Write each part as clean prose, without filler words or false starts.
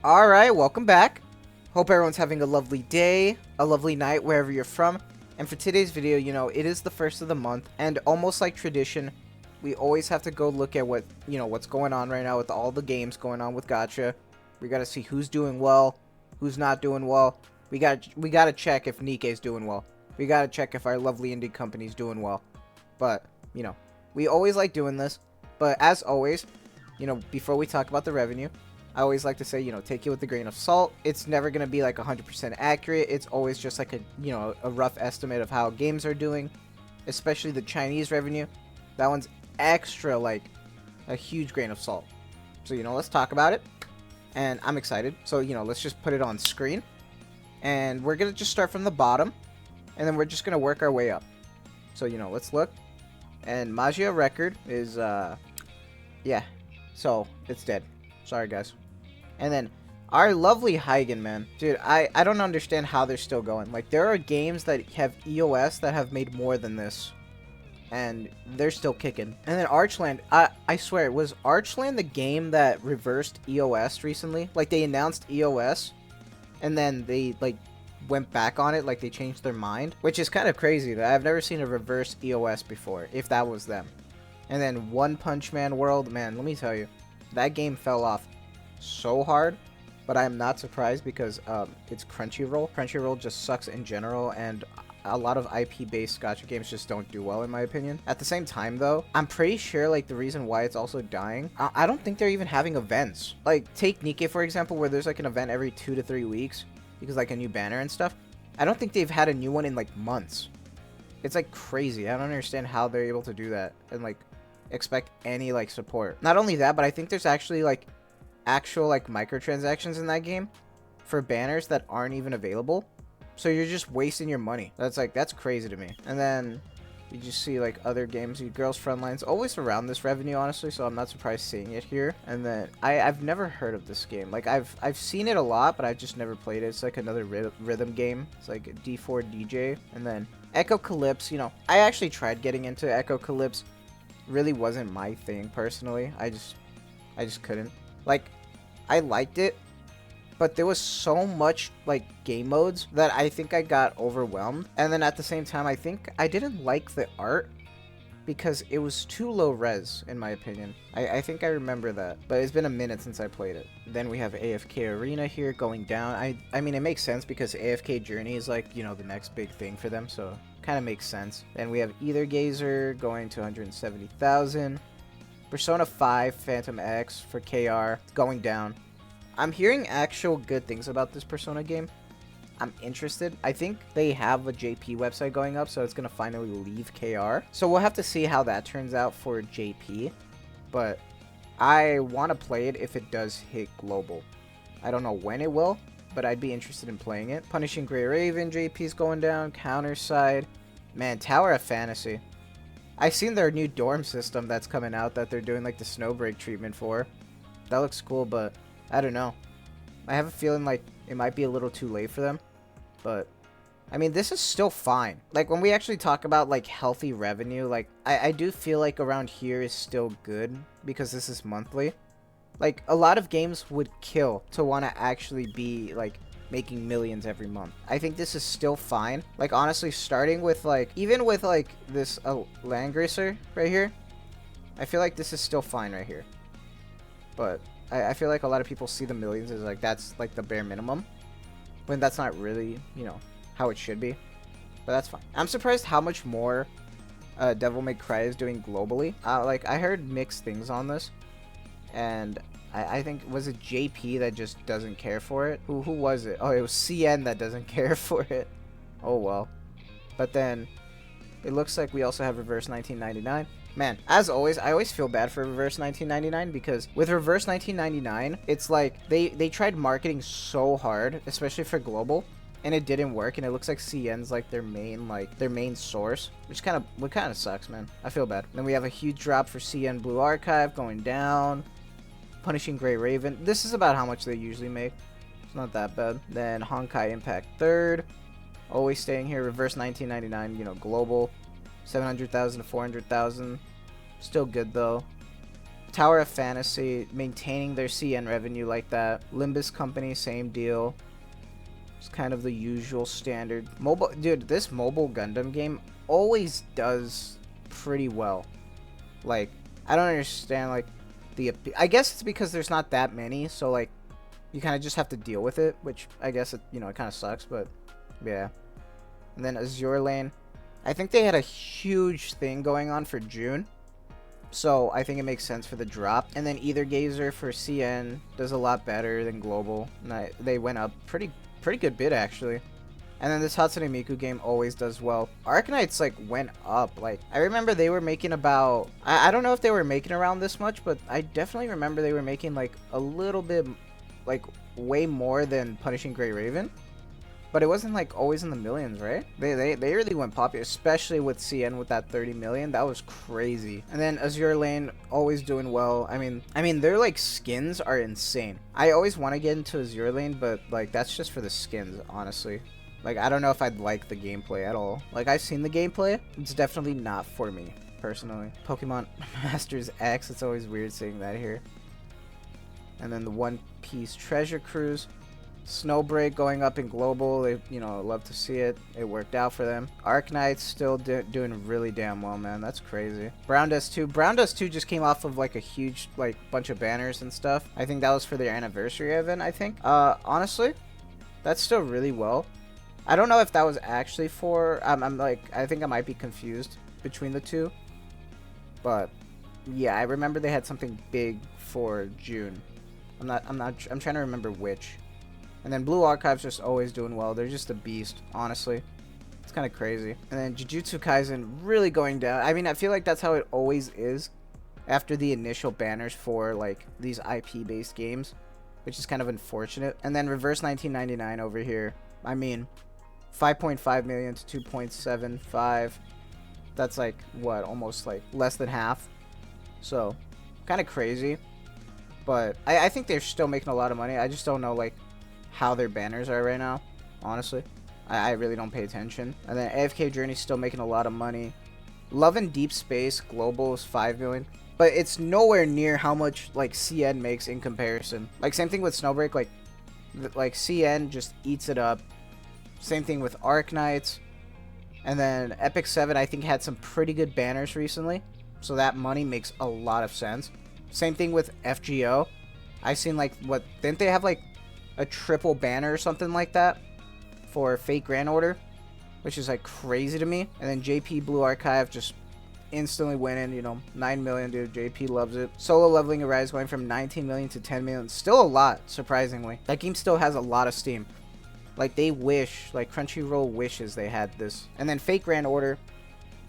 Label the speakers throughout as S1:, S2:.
S1: Alright, welcome back. Hope everyone's having a lovely day, a lovely night, wherever you're from. And for today's video, it is the first of the month, and almost like tradition, we always have to go look at what's going on right now with all the games going on with Gacha. We gotta see who's doing well, who's not doing well. We gotta check if Nikke is doing well. We gotta check if our lovely indie company's doing well. But, we always like doing this. But as always, before we talk about the revenue, I always like to say, take it with a grain of salt. It's never going to be like 100% accurate. It's always just like a rough estimate of how games are doing, especially the Chinese revenue. That one's extra like a huge grain of salt. So, let's talk about it. And I'm excited. So, let's just put it on screen. And we're going to just start from the bottom. And then we're just going to work our way up. So, let's look. And Magia record is, yeah. So, it's dead. Sorry, guys. And then our lovely Heigen, man. Dude, I don't understand how they're still going. Like, there are games that have EOS that have made more than this. And they're still kicking. And then Archland, I swear, was Archland the game that reversed EOS recently? Like, they announced EOS, and then they, like, went back on it. Like, they changed their mind. Which is kind of crazy. That I've never seen a reverse EOS before, if that was them. And then One Punch Man World, man, let me tell you. That game fell off so hard, but I am not surprised because it's Crunchyroll. Crunchyroll just sucks in general, and a lot of IP-based gacha games just don't do well, in my opinion. At the same time, though, I'm pretty sure, like, the reason why it's also dying, I don't think they're even having events. Like, take Nikke, for example, where there's, like, an event every 2 to 3 weeks, because, like, a new banner and stuff. I don't think they've had a new one in, like, months. It's, like, crazy. I don't understand how they're able to do that, and, like, expect any like support. Not only that, but I think there's actually like actual like microtransactions in that game for banners that aren't even available. So you're just wasting your money. That's crazy to me. And then you just see like other games. Girls Frontline's always around this revenue, honestly, so I'm not surprised seeing it here. And then I've never heard of this game. Like I've seen it a lot, but I've just never played it. It's like another rhythm game. It's like D4 DJ. And then Echo Calypse, I actually tried getting into Echo Calypse. Really wasn't my thing personally. I just couldn't. Like, I liked it, but there was so much like game modes that I think I got overwhelmed. And then at the same time, I think I didn't like the art because it was too low res, in my opinion. I think I remember that, but it's been a minute since I played it. Then we have AFK Arena here going down. I mean, it makes sense because AFK Journey is like, the next big thing for them, so kind of makes sense. Then we have Either Gazer going to 170,000. Persona 5 Phantom X for KR going down. I'm hearing actual good things about this Persona game. I'm interested. I think they have a JP website going up, so it's going to finally leave KR. So we'll have to see how that turns out for JP. But I want to play it if it does hit global. I don't know when it will, but I'd be interested in playing it. Punishing Grey Raven, JP's going down. Counter side. Man, Tower of Fantasy. I've seen their new dorm system that's coming out that they're doing like the snowbreak treatment for. That looks cool, but I don't know. I have a feeling like it might be a little too late for them. But, I mean, this is still fine. Like, when we actually talk about, like, healthy revenue, like, I do feel like around here is still good because this is monthly. Like, a lot of games would kill to want to actually be, like, making millions every month. I think this is still fine. Like, honestly, starting with, like, even with, like, this Langrisser right here, I feel like this is still fine right here. But I feel like a lot of people see the millions as, like, that's, like, the bare minimum. When that's not really, how it should be. But that's fine. I'm surprised how much more Devil May Cry is doing globally. Like, I heard mixed things on this. And I think, was it JP that just doesn't care for it? Who was it? Oh, it was CN that doesn't care for it. Oh, well. But then, it looks like we also have Reverse 1999. Man, as always, I always feel bad for Reverse 1999 because with Reverse 1999, it's like they tried marketing so hard, especially for global, and it didn't work. And it looks like CN's like their main source, which kind of sucks, man. I feel bad. Then we have a huge drop for CN Blue Archive going down. Punishing Grey Raven. This is about how much they usually make. It's not that bad. Then Honkai Impact third, always staying here. Reverse 1999, global. 700,000 to 400,000. Still good though. Tower of Fantasy maintaining their CN revenue like that. Limbus Company, same deal. It's kind of the usual standard. Mobile, dude, this mobile Gundam game always does pretty well. Like, I don't understand, like, I guess it's because there's not that many, so, like, you kind of just have to deal with it, which I guess, it kind of sucks, but, yeah. And then Azure Lane. I think they had a huge thing going on for June, so I think it makes sense for the drop. And then Either Gazer for CN does a lot better than Global. And they went up pretty good bit, actually. And then this Hatsune Miku game always does well. Arknights, like, went up. Like, I remember they were making about... I don't know if they were making around this much, but I definitely remember they were making, like, a little bit, like, way more than Punishing Grey Raven. But it wasn't, like, always in the millions, right? They really went popular, especially with CN with that 30 million. That was crazy. And then Azure Lane, always doing well. I mean, their, like, skins are insane. I always want to get into Azure Lane, but, like, that's just for the skins, honestly. Like, I don't know if I'd like the gameplay at all. Like, I've seen the gameplay. It's definitely not for me, personally. Pokemon Masters X. It's always weird saying that here. And then the One Piece Treasure Cruise. Snowbreak going up in Global. They, love to see it. It worked out for them. Arknights still doing really damn well, man. That's crazy. Brown Dust 2. Brown Dust 2 just came off of, like, a huge, like, bunch of banners and stuff. I think that was for their anniversary event, I think. Honestly, that's still really well. I don't know if that was actually for... I think I might be confused between the two. But, yeah, I remember they had something big for June. I'm trying to remember which. And then Blue Archive's just always doing well. They're just a beast, honestly. It's kind of crazy. And then Jujutsu Kaisen really going down. I mean, I feel like that's how it always is after the initial banners for, like, these IP-based games, which is kind of unfortunate. And then Reverse 1999 over here. I mean... 5.5 million to 2.75. That's like what, almost like less than half. So kind of crazy, but I think they're still making a lot of money. I just don't know, like, how their banners are right now, honestly. I really don't pay attention. And then AFK Journey's still making a lot of money. Love and Deep Space Global is 5 million, but it's nowhere near how much, like, CN makes in comparison. Like, same thing with Snowbreak. Like CN just eats it up. Same thing with Arknights. And then Epic 7, I think, had some pretty good banners recently. So that money makes a lot of sense. Same thing with FGO. I seen, like, what... Didn't they have, like, a triple banner or something like that for Fate Grand Order? Which is, like, crazy to me. And then JP Blue Archive just instantly winning, 9 million, dude. JP loves it. Solo Leveling Arise going from 19 million to 10 million. Still a lot, surprisingly. That game still has a lot of steam. Like, they wish, like, Crunchyroll wishes they had this. And then Fate Grand Order.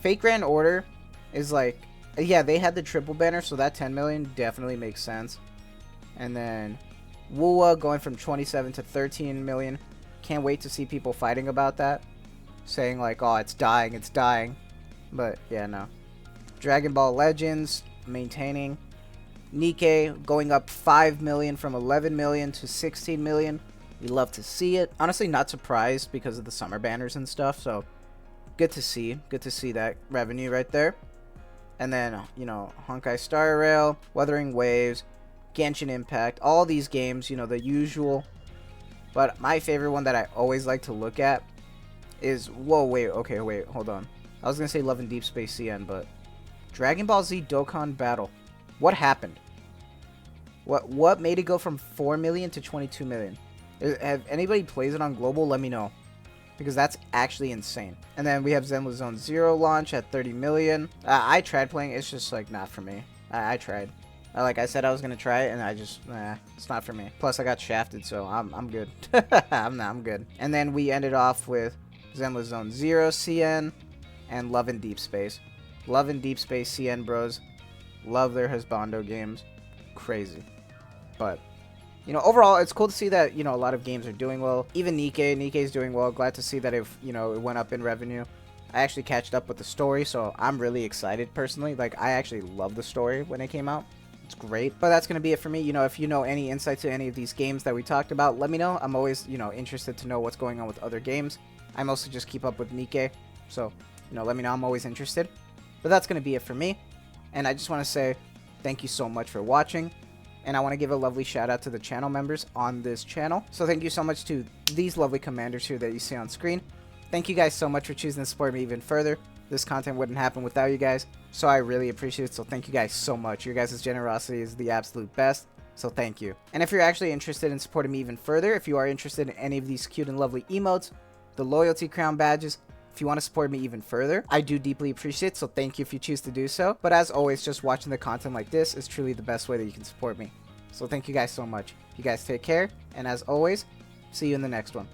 S1: Fate Grand Order is, like, yeah, they had the triple banner, so that 10 million definitely makes sense. And then Wuwa going from 27 to 13 million. Can't wait to see people fighting about that. Saying, like, oh, it's dying, it's dying. But, yeah, no. Dragon Ball Legends, maintaining. Nikke going up 5 million from 11 million to 16 million. We love to see it. Honestly, not surprised because of the summer banners and stuff. So, good to see. Good to see that revenue right there. And then, Honkai Star Rail, Wuthering Waves, Genshin Impact. All these games, the usual. But my favorite one that I always like to look at is... Whoa, wait. Okay, wait. Hold on. I was going to say Love and Deep Space CN, but... Dragon Ball Z Dokkan Battle. What happened? What made it go from 4 million to 22 million? Have anybody plays it on Global? Let me know, because that's actually insane. And then we have Zenless Zone Zero launch at 30 million. I tried playing. It's just, like, not for me. I tried. Like I said, I was gonna try it, and I just it's not for me. Plus, I got shafted, so I'm good. I'm good. And then we ended off with Zenless Zone Zero CN and Love and Deep Space. Love and Deep Space CN bros. Love their husbando games. Crazy, but. Overall, it's cool to see that, a lot of games are doing well. Even Nikke is doing well. Glad to see that it went up in revenue. I actually catched up with the story, so I'm really excited personally. Like, I actually love the story when it came out. It's great. But that's going to be it for me. If you know any insight to any of these games that we talked about, let me know. I'm always, interested to know what's going on with other games. I mostly just keep up with Nikke. So, let me know. I'm always interested. But that's going to be it for me. And I just want to say, Thank you so much for watching. And I want to give a lovely shout out to the channel members on this channel. So thank you so much to these lovely commanders here that you see on screen. Thank you guys so much for choosing to support me even further. This content wouldn't happen without you guys, so I really appreciate it. So thank you guys so much. Your guys' generosity is the absolute best, so thank you. And if you're actually interested in supporting me even further, if you are interested in any of these cute and lovely emotes, the loyalty crown badges, if you want to support me even further, I do deeply appreciate it, so thank you if you choose to do so. But as always, just watching the content like this is truly the best way that you can support me. So thank you guys so much. You guys take care, and as always, see you in the next one.